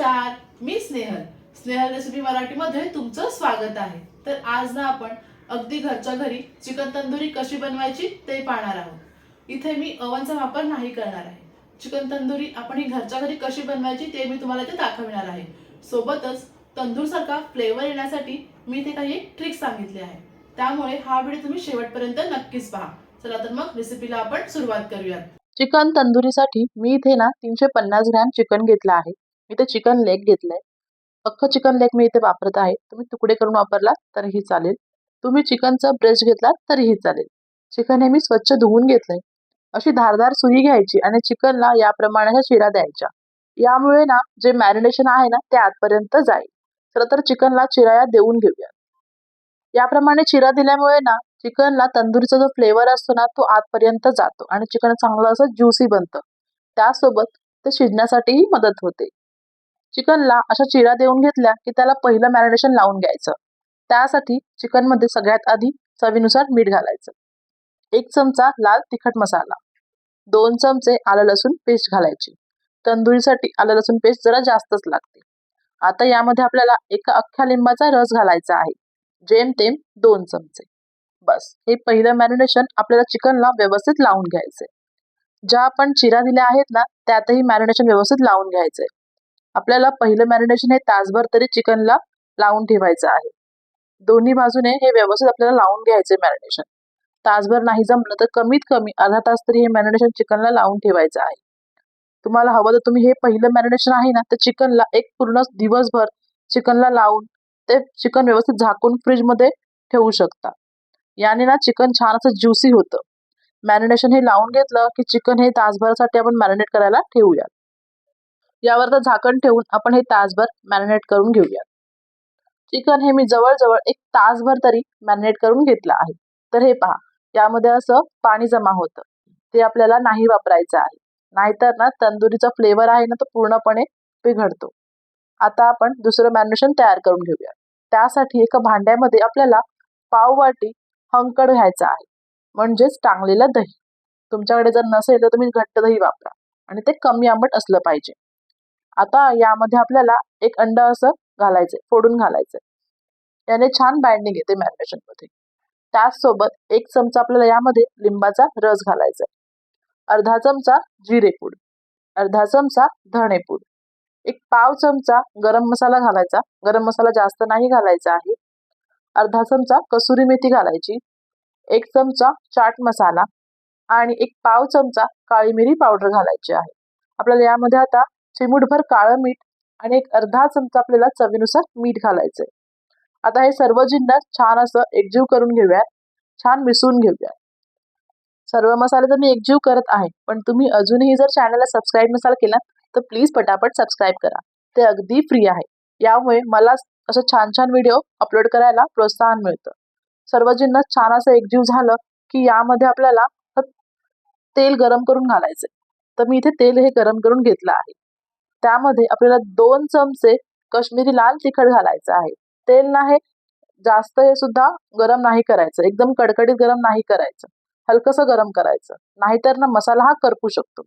नमस्कार, मी स्नेहल रेसिपी मराठीमध्ये तुमचं स्वागत आहे। तर आज ना आपण अगदी घरच्या घरी चिकन तंदुरी कशी बनवायची ते पाहणार आहोत। इथे मी ओव्हनचा वापर नाही करणार आहे। चिकन तंदुरी आपण ही घरच्या घरी कशी बनवायची ते मी तुम्हाला इथे दाखवणार आहे। सोबतच तंदूर सारखा फ्लेवर येण्यासाठी मी इथे काही ट्रिक्स सांगितले आहे। त्यामुळे हा व्हिडिओ तुम्ही शेवटपर्यंत नक्कीच पहा। चला तर मग रेसिपीला आपण सुरुवात करूया। चिकन तंदुरीसाठी मी इथे ना 350 ग्रॅम चिकन घेतलं आहे। इथे चिकन लेग घेतलंय। अख्खं चिकन लेग मी इथे वापरत आहे। तुम्ही तुकडे करून वापरला तरीही चालेल। तुम्ही चिकनचा ब्रेस्ट घेतला तरीही चालेल। चिकन हे मी स्वच्छ धुवून घेतलंय। अशी धारदार सुई घ्यायची आणि चिकनला याप्रमाणे चिरा द्यायच्या। यामुळे ना जे मॅरिनेशन आहे ना ते आतपर्यंत जाईल। चला तर चिकनला चिरा देऊन घेऊया। याप्रमाणे चिरा दिल्यामुळे ना चिकनला तंदुरीचा जो फ्लेवर असतो ना तो आतपर्यंत जातो आणि चिकन चांगलं असं ज्युसी बनतं। त्यासोबत ते शिजण्यासाठीही मदत होते। चिकनला अशा चिरा देऊन घेतल्या की त्याला पहिलं मॅरिनेशन लावून घ्यायचं। त्यासाठी चिकनमध्ये सगळ्यात आधी चवीनुसार मीठ घालायचं, 1 चमचा लाल तिखट मसाला, 2 चमचे आलं लसूण पेस्ट घालायची। तंदुरीसाठी आलं लसूण पेस्ट जरा जास्तच लागते। आता यामध्ये आपल्याला एका अख्ख्या लिंबाचा रस घालायचा आहे, जेमतेम 2 चमचे। बस हे पहिलं मॅरिनेशन आपल्याला चिकनला व्यवस्थित लावून घ्यायचंय। ज्या आपण चिरा दिल्या आहेत ना त्यातही मॅरिनेशन व्यवस्थित लावून घ्यायचंय। आपल्याला पहिलं मॅरिनेशन हे तासभर तरी चिकनला लावून ठेवायचं आहे। दोन्ही बाजूने हे व्यवस्थित आपल्याला लावून घ्यायचंय मॅरिनेशन। तासभर नाही जमलं तर कमीत कमी अर्धा तास तरी हे मॅरिनेशन चिकनला लावून ठेवायचं आहे। तुम्हाला हवं तर तुम्ही हे पहिलं मॅरिनेशन आहे ना तर चिकनला एक पूर्ण दिवसभर चिकनला लावून ते चिकन व्यवस्थित झाकून फ्रीजमध्ये ठेवू शकता। याने ना चिकन छान असं ज्युसी होतं। मॅरिनेशन हे लावून घेतलं की चिकन हे तासभरासाठी आपण मॅरिनेट करायला ठेवूया। यावर झाकण ठेवून आपण हे तासभर मॅरिनेट करून घेऊया। चिकन हे मी जवळजवळ 1 तासभर तरी मॅरिनेट करून घेतलं आहे। तर हे पहा, यामध्ये असं पाणी जमा होतं, ते आपल्याला नाही वापरायचं आहे। नाहीतर ना तंदुरीचा फ्लेवर आहे ना तो पूर्णपणे पिघळतो। आता आपण दुसरं मॅरिनेशन तयार करून घेऊया। त्यासाठी एका भांड्यामध्ये आपल्याला पाव वाटी हंकड घ्यायचा आहे, म्हणजेच टांगलेलं दही। तुमच्याकडे जर नसेल तर तुम्ही घट्ट दही वापरा आणि ते कमी आंबट असलं पाहिजे। आता यामध्ये आपल्याला 1 अंड असं घालायचंय, फोडून घालायचंय। याने छान बाइंडिंग येते मॅरिनेशन मध्ये। त्याचसोबत 1 चमचा आपल्याला यामध्ये लिंबाचा रस घालायचा, अर्धा चमचा जिरेपूड, अर्धा चमचा धणेपूड, 1 पाव चमचा गरम मसाला घालायचा। गरम मसाला जास्त नाही घालायचा आहे। अर्धा चमचा कसुरी मेथी घालायची, 1 चमचा चाट मसाला आणि 1 पाव चमचा काळी मिरी पावडर घालायची आहे। आपल्याला यामध्ये आता चिमूटभर काळं मीठ आणि 1 अर्धा चमचा आपल्याला चवीनुसार मीठ घालायचंय। आता हे सर्व जिन्नस छान असं एकजीव करून घेऊया, छान मिसळून घेऊया। सर्व मसाले तर मी एकजीव करत आहे, पण तुम्ही अजूनही जर चॅनलला सबस्क्राईब नसाल केला तर प्लीज पटापट सबस्क्राईब करा। ते अगदी फ्री आहे। यामुळे मला असं छान छान व्हिडिओ अपलोड करायला प्रोत्साहन मिळतं। सर्व जिन्नस छान असं एकजीव झालं की यामध्ये आपल्याला तेल गरम करून घालायचंय। तर मी इथे तेल हे गरम करून घेतलं आहे। त्यामध्ये आपल्याला 2 चमचे काश्मीरी लाल तिखट घालायचं आहे। तेल ना हे जास्त हे सुद्धा गरम नाही करायचं, एकदम कडकडीत गरम नाही करायचं, हलकसं गरम करायचं, नाहीतर ना मसाला हा करपू शकतो।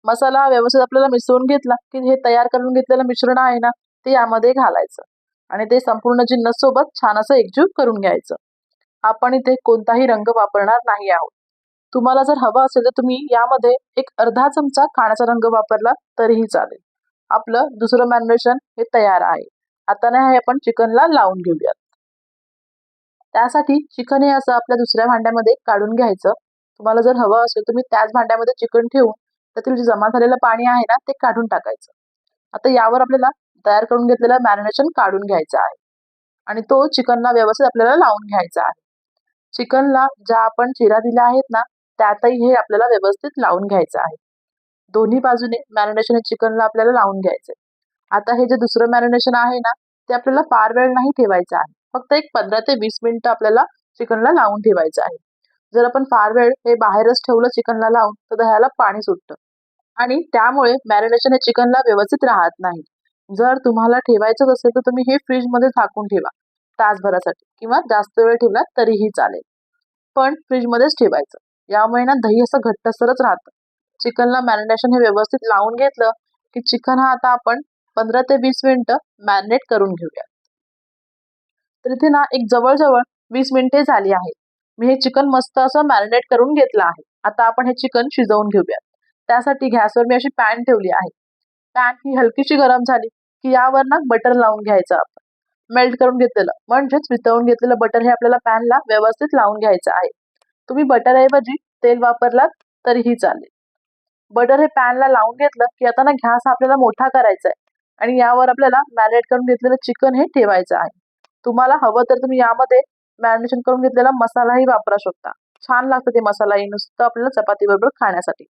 मसाला व्यवस्थित आपल्याला मिसळून घेतला की हे तयार करून घेतलेलं मिश्रण आहे ना ते यामध्ये घालायचं आणि ते संपूर्ण जिन्नस सोबत छान असं एकजीव करून घ्यायचं। आपण इथे कोणताही रंग वापरणार नाही आहोत। तुम्हाला जर हवा असेल तर तुम्ही यामध्ये 1 अर्धा चमचा खाण्याचा रंग वापरला तरीही चालेल। आपलं दुसरं मॅरिनेशन हे तयार आहे। आता ना हे आपण चिकनला लावून घेऊयात। त्यासाठी चिकन हे असं आपल्या दुसऱ्या भांड्यामध्ये काढून घ्यायचं। तुम्हाला जर हवं असेल तुम्ही त्याच भांड्यामध्ये चिकन ठेवून त्यातील जे जमा झालेलं पाणी आहे ना ते काढून टाकायचं। आता यावर आपल्याला तयार करून घेतलेलं मॅरिनेशन काढून घ्यायचं आहे आणि तो चिकनला व्यवस्थित आपल्याला लावून घ्यायचा आहे। चिकनला ज्या आपण चिरा दिल्या आहेत ना त्यातही हे आपल्याला व्यवस्थित लावून घ्यायचं आहे। दोन्ही बाजूने मॅरिनेशन हे चिकनला आपल्याला लावून घ्यायचंय। आता हे जे दुसरं मॅरिनेशन आहे ना ते आपल्याला फार वेळ नाही ठेवायचं आहे, फक्त एक 15 ते 20 मिनिटं आपल्याला चिकनला लावून ठेवायचं आहे। जर आपण फार वेळ हे बाहेरच ठेवलं चिकनला लावून तर दह्याला पाणी सुटतं आणि त्यामुळे मॅरिनेशन हे चिकनला व्यवस्थित राहत नाही। जर तुम्हाला ठेवायचं असेल तर तुम्ही हे फ्रीजमध्ये झाकून ठेवा तासभरासाठी, किंवा जास्त वेळ ठेवला तरीही चालेल, पण फ्रीजमध्येच ठेवायचं। यामुळे ना दही असं घट्टसरच राहतं। चिकनला मॅरिनेशन हे व्यवस्थित लावून घेतलं की चिकन हा आता आपण 15 ते 20 मिनिटं मॅरिनेट करून घेऊया. तर इथे ना एक जवळजवळ 20 मिनिटे झाली आहेत. मी हे चिकन मस्त असं मॅरिनेट करून घेतलं आहे. आता आपण हे चिकन शिजवून घेऊया. त्यासाठी गॅसवर मी अशी पॅन ठेवली आहे. पॅन ही हलकीशी गरम झाली की यावर ना बटर लावून घ्यायचं आपण. मेल्ट करून घेतलेलं म्हणजेच वितळून घेतलेलं बटर हे आपल्याला पॅनला व्यवस्थित लावून घ्यायचं आहे. तुम्ही बटरऐवजी तेल वापरलात तरीही चालेल. बटर हे पॅनला लावून घेतलं की आता ना गॅस आपल्याला मोठा करायचा आहे आणि यावर आपल्याला मॅरिनेट करून घेतलेलं चिकन हे ठेवायचं आहे. तुम्हाला हवं तर तुम्ही यामध्ये मॅरिनेशन करून घेतलेला मसालाही वापरू शकता. छान लागतं ते मसालाही नुसतं आपल्याला चपाती बरोबर खाण्यासाठी.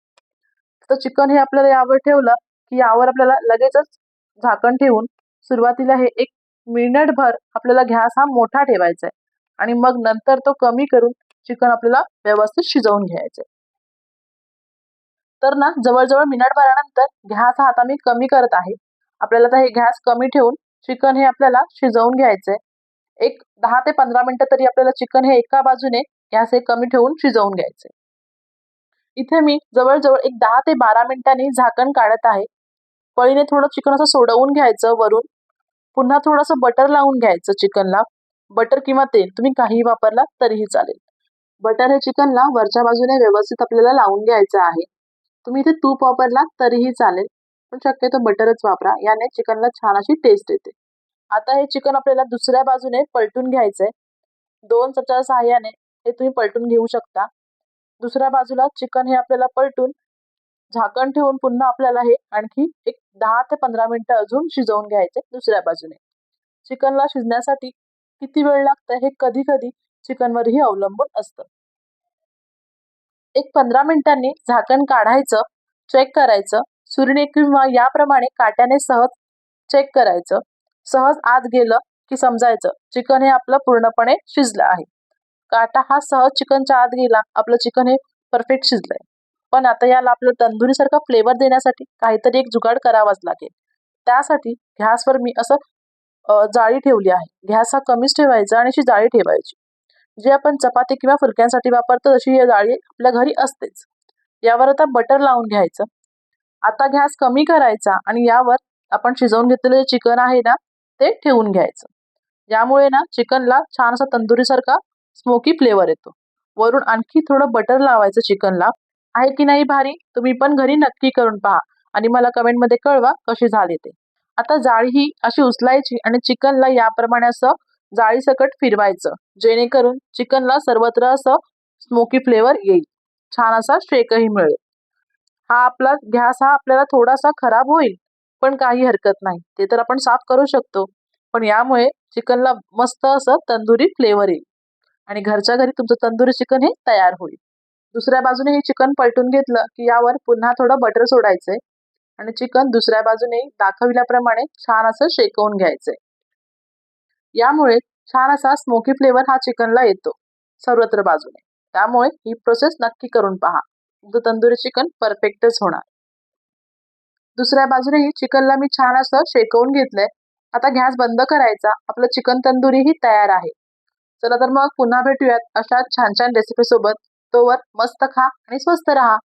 तर चिकन हे आपल्याला यावर ठेवलं की यावर आपल्याला लगेचच झाकण ठेवून सुरुवातीला हे 1 मिनिटभर आपल्याला गॅस हा मोठा ठेवायचा आहे आणि मग नंतर तो कमी करून चिकन आपल्याला व्यवस्थित शिजवून घ्यायचं आहे. तर ना जवळजवळ मिनिटभरानंतर गॅस हा आता मी कमी करत आहे. आपल्याला आता हे गॅस कमी ठेवून चिकन हे आपल्याला शिजवून घ्यायचंय. एक 10 ते 15 मिनिटं तरी आपल्याला चिकन हे एका बाजूने गॅस हे कमी ठेवून शिजवून घ्यायचंय. इथे मी जवळजवळ एक 10 ते 12 मिनिटांनी झाकण काढत आहे. पळीने थोडं चिकन असं सोडवून घ्यायचं वरून. पुन्हा थोडंसं बटर लावून घ्यायचं चिकनला. बटर किंवा तेल तुम्ही काहीही वापरला तरीही चालेल. बटर हे चिकनला वरच्या बाजूने व्यवस्थित आपल्याला लावून घ्यायचं आहे. तुम्ही इथे तूप वापरला तरीही चालेल, पण शक्यतो बटरच वापरा. याने चिकनला छान अशी टेस्ट येते. आता हे चिकन आपल्याला दुसऱ्या बाजूने पलटून घ्यायचंय. 2 चमचा सहाय्याने हे तुम्ही पलटून घेऊ शकता. दुसऱ्या बाजूला चिकन हे आपल्याला पलटून झाकण ठेवून पुन्हा आपल्याला हे आणखी एक 10 ते 15 मिनिटं अजून शिजवून घ्यायचे दुसऱ्या बाजूने. चिकनला शिजण्यासाठी किती वेळ लागतं हे कधी कधी चिकनवरही अवलंबून असतं. एक 15 मिनिटांनी झाकण काढायचं, चेक करायचं. सुरीने किंवा याप्रमाणे काट्याने सहज चेक करायचं. सहज आत गेलं की समजायचं चिकन हे आपलं पूर्णपणे शिजलं आहे. काटा हा सहज चिकनच्या आत गेला, आपलं चिकन हे परफेक्ट शिजलंय. पण आता याला आपलं तंदुरीसारखा फ्लेवर देण्यासाठी काहीतरी एक जुगाड करावाच लागेल. त्यासाठी गॅसवर मी असं जाळी ठेवली आहे. गॅस हा कमीच ठेवायचा आणि अशी जाळी ठेवायची. जे आपण चपाती किंवा फुलक्यांसाठी वापरतो तशी ही जाळी आपल्या घरी असतेच. यावर आता बटर लावून घ्यायचं. आता गॅस कमी करायचा आणि यावर आपण शिजवून घेतलेलं चिकन आहे ना ते ठेवून घ्यायचं. यामुळे ना चिकनला छान असा तंदुरीसारखा स्मोकी फ्लेवर येतो. वरून आणखी थोडं बटर लावायचं चिकनला. आहे की नाही भारी? तुम्ही पण घरी नक्की करून पहा आणि मला कमेंटमध्ये कळवा कशी झाली ते. आता जाळी ही अशी उचलायची आणि चिकनला याप्रमाणे असं जाळीसकट फिरवायचं, जेणेकरून चिकनला सर्वत्र असं स्मोकी फ्लेवर येईल. छान असा शेकही मिळेल. गॅस हा आपल्याला थोडासा खराब होईल, पण काही हरकत नाही. ते तर आपण साफ करू शकतो. पण यामुळे चिकनला मस्त असं तंदुरी फ्लेवर येईल आणि घरच्या घरी तुमचं तंदुरी चिकन हे तयार होईल. दुसऱ्या बाजूने हे चिकन पलटून घेतलं की यावर पुन्हा थोडं बटर सोडायचंय आणि चिकन दुसऱ्या बाजूने दाखविल्याप्रमाणे छान असं शेकवून घ्यायचंय. यामुळे छान असा स्मोकी फ्लेवर हा चिकनला येतो सर्वत्र बाजूने. त्यामुळे ही प्रोसेस नक्की करून पहा. तुमचं तंदुरी चिकन परफेक्टच होणार. दुसऱ्या बाजूनेही चिकनला मी छान असं शेकवून घेतलंय. आता गॅस बंद करायचा. आपलं चिकन तंदुरीही तयार आहे. चला तर मग पुन्हा भेटूयात अशा छान छान रेसिपी सोबत. तोवर मस्त खा आणि स्वस्त राहा.